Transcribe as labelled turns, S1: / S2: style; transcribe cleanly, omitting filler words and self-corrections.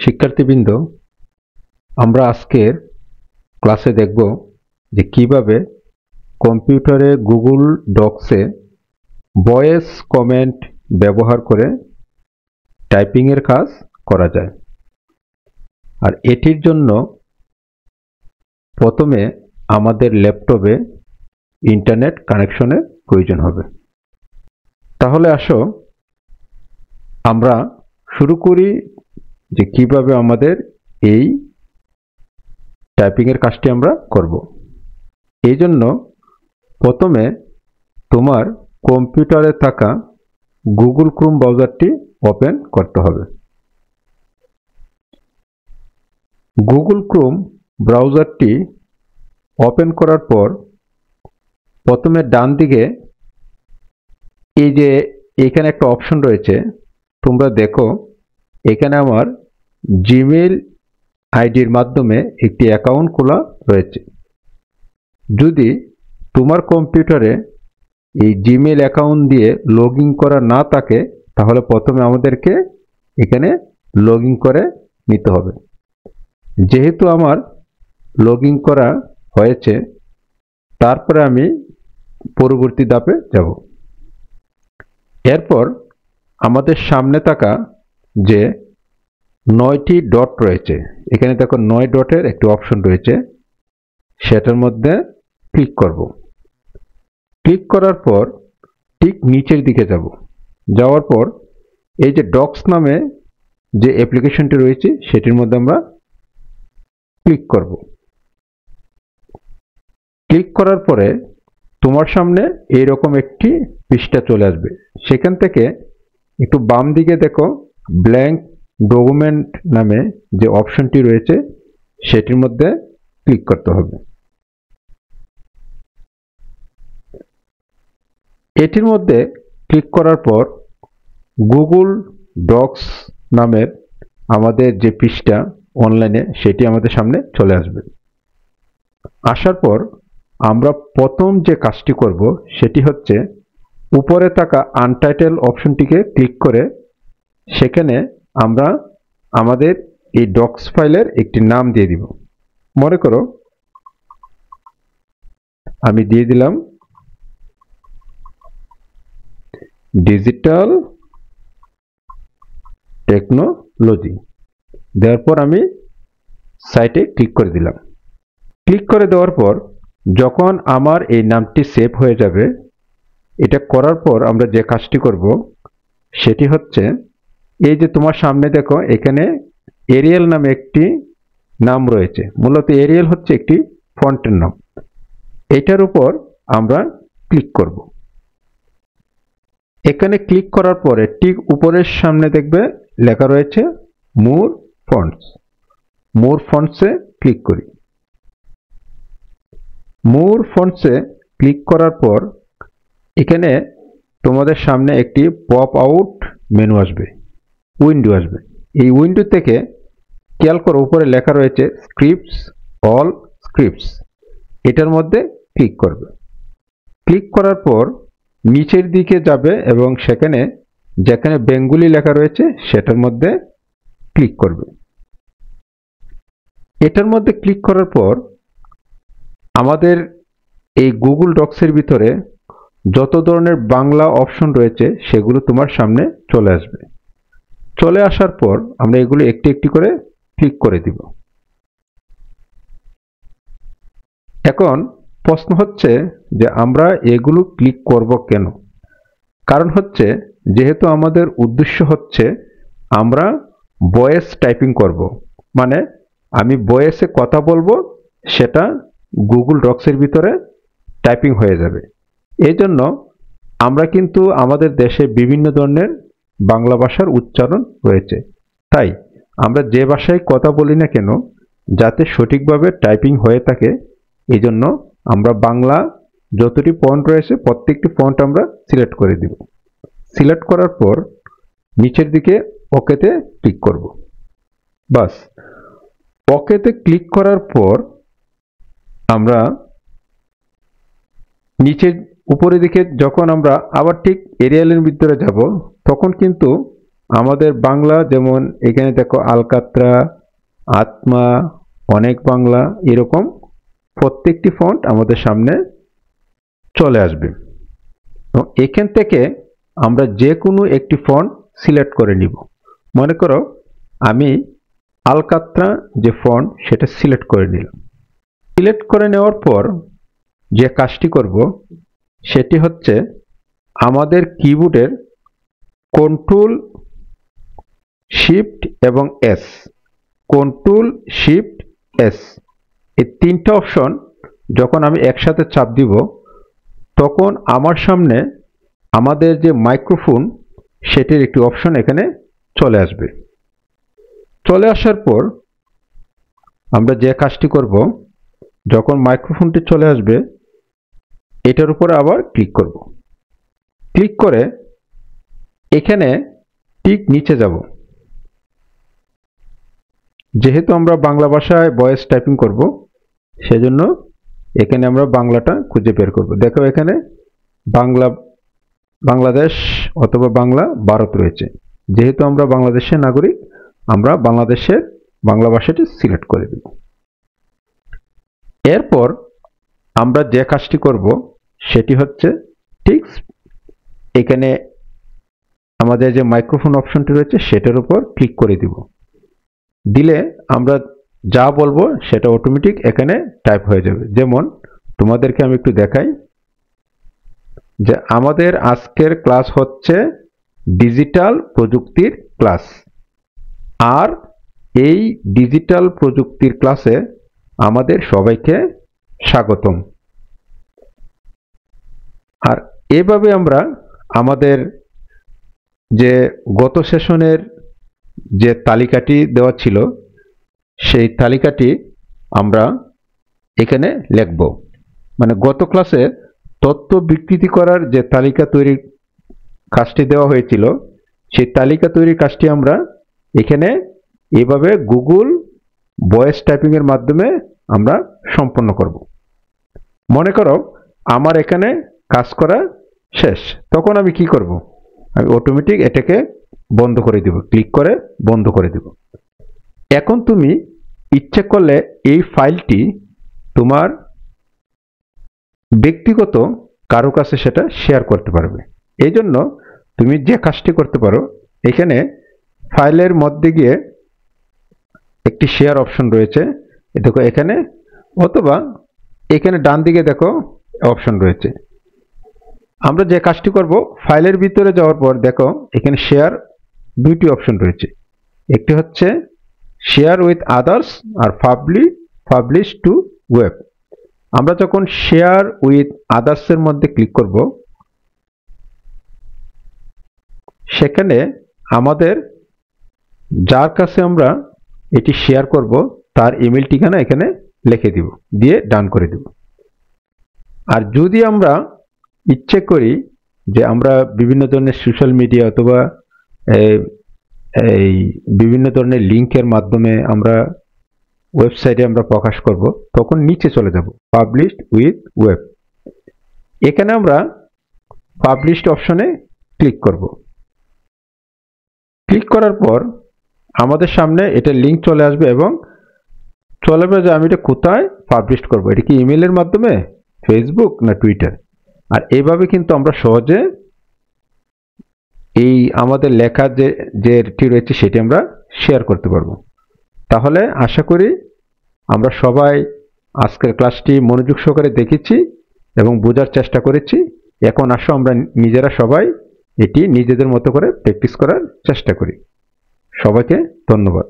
S1: শিক্ষার্থীবৃন্দ, আমরা আজকের ক্লাসে দেখব যে কিভাবে কম্পিউটারে গুগল ডক্সে ভয়েস কমেন্ট ব্যবহার করে টাইপিংয়ের কাজ করা যায়। আর এটির জন্য প্রথমে আমাদের ল্যাপটপে ইন্টারনেট কানেকশনের প্রয়োজন হবে। তাহলে আসো আমরা শুরু করি যে কিভাবে আমাদের এই টাইপিংয়ের কাজটি আমরা করব। এই জন্য প্রথমে তোমার কম্পিউটারে থাকা গুগল ক্রোম ব্রাউজারটি ওপেন করতে হবে। গুগল ক্রোম ব্রাউজারটি ওপেন করার পর প্রথমে ডান দিকে এই যে এখানে একটা অপশন রয়েছে, তোমরা দেখো এখানে আমার জিমেইল আইডির মাধ্যমে একটি অ্যাকাউন্ট খোলা রয়েছে। যদি তোমার কম্পিউটারে এই জিমেইল অ্যাকাউন্ট দিয়ে লগ ইন করা না থাকে তাহলে প্রথমে আমাদেরকে এখানে লগ ইন করে নিতে হবে। যেহেতু আমার লগ ইন করা হয়েছে, তারপরে আমি পরবর্তী ধাপে যাব। এরপর আমাদের সামনে থাকা যে 9টি ডট রয়েছে, এখানে দেখো 9 ডটের একটি অপশন রয়েছে, সেটার মধ্যে ক্লিক করব। ক্লিক করার পর ঠিক নিচের দিকে যাব। যাওয়ার পর এই যে ডক্স নামে যে অ্যাপ্লিকেশনটি রয়েছে সেটির মধ্যে আমরা ক্লিক করব। ক্লিক করার পরে তোমার সামনে এইরকম একটি পৃষ্ঠা চলে আসবে। সেখান থেকে একটু বাম দিকে দেখো ব্ল্যাঙ্ক ডকুমেন্ট নামে যে অপশনটি রয়েছে সেটির মধ্যে ক্লিক করতে হবে। এটির মধ্যে ক্লিক করার পর গুগল ডক্স নামের আমাদের যে পৃষ্ঠা অনলাইনে সেটি আমাদের সামনে চলে আসবে। আসার পর আমরা প্রথম যে কাজটি করব সেটি হচ্ছে উপরে থাকা আনটাইটেল অপশনটিকে ক্লিক করে সেখানে আমরা আমাদের এই ডক্স ফাইলের একটি নাম দিয়ে দিব। মনে করো আমি দিয়ে দিলাম ডিজিটাল টেকনোলজি। দেওয়ার পর আমি সাইটে ক্লিক করে দিলাম। ক্লিক করে দেওয়ার পর যখন আমার এই নামটি সেভ হয়ে যাবে, এটা করার পর আমরা যে কাজটি করব সেটি হচ্ছে এই যে তোমার সামনে দেখো এখানে এরিয়াল নামে একটি নাম রয়েছে। মূলত এরিয়াল হচ্ছে একটি ফন্টের নাম। এটার উপর আমরা ক্লিক করব। এখানে ক্লিক করার পরে ঠিক উপরের সামনে দেখবে লেখা রয়েছে মোর ফন্টস। মোর ফন্টসে ক্লিক করি। মোর ফন্টসে ক্লিক করার পর এখানে তোমাদের সামনে একটি পপ আউট মেনু আসবে, উইন্ডো আসবে। এই উইন্ডো থেকে খেয়াল করো উপরে লেখা রয়েছে স্ক্রিপ্টস, অল স্ক্রিপ্টস। এটার মধ্যে ক্লিক করবে। ক্লিক করার পর নিচের দিকে যাবে এবং সেখানে যেখানে বেঙ্গলি লেখা রয়েছে সেটার মধ্যে ক্লিক করবে। এটার মধ্যে ক্লিক করার পর আমাদের এই গুগল ডক্সের ভিতরে যত ধরনের বাংলা অপশন রয়েছে সেগুলো তোমার সামনে চলে আসবে। চলে আসার পর আমরা এগুলো একটি একটি করে ক্লিক করে দিব। এখন প্রশ্ন হচ্ছে যে আমরা এগুলো ক্লিক করব কেন? কারণ হচ্ছে যেহেতু আমাদের উদ্দেশ্য হচ্ছে আমরা ভয়েস টাইপিং করব, মানে আমি ভয়েসে কথা বলবো, সেটা গুগল ডক্সের ভিতরে টাইপিং হয়ে যাবে। এই জন্য আমরা কিন্তু আমাদের দেশে বিভিন্ন ধরনের বাংলা ভাষার উচ্চারণ রয়েছে, তাই আমরা যে ভাষায় কথা বলি না কেন যাতে সঠিকভাবে টাইপিং হয়ে থাকে, এই জন্য আমরা বাংলা যতটি ফন্ট রয়েছে প্রত্যেকটি ফন্ট আমরা সিলেক্ট করে দিব। সিলেক্ট করার পর নিচের দিকে ওকেতে ক্লিক করব। বাস, ওকেতে ক্লিক করার পর আমরা নিচের উপরের দিকে যখন আমরা আবার ঠিক এরিয়ালের ভিতরে যাব তখন কিন্তু আমাদের বাংলা যেমন এখানে দেখো আলকাতরা, আত্মা, অনেক বাংলা, এরকম প্রত্যেকটি ফন্ট আমাদের সামনে চলে আসবে। তো এখান থেকে আমরা যে কোনো একটি ফন্ট সিলেক্ট করে নিব। মনে করো আমি আলকাতরা যে ফন্ট সেটা সিলেক্ট করে নিলাম। সিলেক্ট করে নেওয়ার পর যে কাজটি করব সেটি হচ্ছে আমাদের কিবোর্ডের কন্ট্রোল শিফট এবং এস, কন্ট্রোল শিফট এস, এই তিনটা অপশন যখন আমি একসাথে চাপ দিব তখন আমার সামনে আমাদের যে মাইক্রোফোন সেটির একটি অপশন এখানে চলে আসবে। চলে আসার পর আমরা যে কাজটি করব, যখন মাইক্রোফোনটি চলে আসবে এটার উপরে আবার ক্লিক করব। ক্লিক করে এখানে ঠিক নিচে যাব। যেহেতু আমরা বাংলা ভাষায় ভয়েস টাইপিং করব সেজন্য এখানে আমরা বাংলাটা খুঁজে বের করব। দেখো এখানে বাংলাদেশ অথবা বাংলা ভারত রয়েছে। যেহেতু আমরা বাংলাদেশের নাগরিক, আমরা বাংলাদেশের বাংলা ভাষাটি সিলেক্ট করে দেব। এরপর আমরা যে কাজটি করব সেটি হচ্ছে ঠিক এখানে আমাদের যে মাইক্রোফোন অপশনটি রয়েছে সেটার উপর ক্লিক করে দিব। দিলে আমরা যা বলবো সেটা অটোমেটিক এখানে টাইপ হয়ে যাবে। যেমন তোমাদেরকে আমি একটু দেখাই যে আমাদের আজকের ক্লাস হচ্ছে ডিজিটাল প্রযুক্তির ক্লাস। আর এই ডিজিটাল প্রযুক্তির ক্লাসে আমাদের সবাইকে স্বাগতম। আর এভাবে আমরা আমাদের যে গত সেশনের যে তালিকাটি দেওয়া ছিল সেই তালিকাটি আমরা এখানে লিখব। মানে গত ক্লাসে তথ্য বিকৃতি করার যে তালিকা তৈরির কাজটি দেওয়া হয়েছিল সেই তালিকা তৈরির কাজটি আমরা এখানে এভাবে গুগল ভয়েস টাইপিং এর মাধ্যমে আমরা সম্পন্ন করব। মনে করো আমার এখানে কাজ করা শেষ, তখন আমি কি করব? আমি অটোমেটিক এটাকে বন্ধ করে দেব, ক্লিক করে বন্ধ করে দেব। এখন তুমি ইচ্ছে করলে এই ফাইলটি তোমার ব্যক্তিগত কারো কাছে সেটা শেয়ার করতে পারবে। এই জন্য তুমি যে কাজটি করতে পারো, এখানে ফাইলের মধ্যে গিয়ে একটি শেয়ার অপশন রয়েছে, দেখো এখানে, অথবা এখানে ডান দিকে দেখো অপশন রয়েছে। আমরা যে কাজটি করব, ফাইলের ভিতরে যাওয়ার পর দেখো এখানে শেয়ার দুইটি অপশন রয়েছে। একটি হচ্ছে শেয়ার উইথ আদার্স আর পাবলিশ টু ওয়েব। আমরা যখন শেয়ার উইথ আদার্স এর মধ্যে ক্লিক করব সেখানে আমাদের যার কাছে আমরা এটি শেয়ার করব তার ইমেল ঠিকানা এখানে লিখে দিব, দিয়ে ডান করে দিব। আর যদি আমরা ইচ্ছে করি যে আমরা বিভিন্ন ধরনের সোশ্যাল মিডিয়া অথবা এই বিভিন্ন ধরনের লিঙ্কের মাধ্যমে আমরা ওয়েবসাইটে আমরা প্রকাশ করব, তখন নিচে চলে যাব পাবলিশড উইথ ওয়েব। এখানে আমরা পাবলিশড অপশনে ক্লিক করব। ক্লিক করার পর আমাদের সামনে এটা লিঙ্ক চলে আসবে এবং চলে আসবে যে আমি এটা কোথায় পাবলিশ করব, এটা কি ইমেলের মাধ্যমে, ফেসবুক না টুইটার। আর এইভাবে কিন্তু আমরা সহজে এই আমাদের লেখা যেটি রয়েছে সেটি আমরা শেয়ার করতে পারবো। তাহলে আশা করি আমরা সবাই আজকের ক্লাসটি মনোযোগ সহকারে দেখেছি এবং বোঝার চেষ্টা করেছি। এখন আসো আমরা নিজেরা সবাই এটি নিজেদের মতো করে প্র্যাকটিস করার চেষ্টা করি। সবাইকে ধন্যবাদ।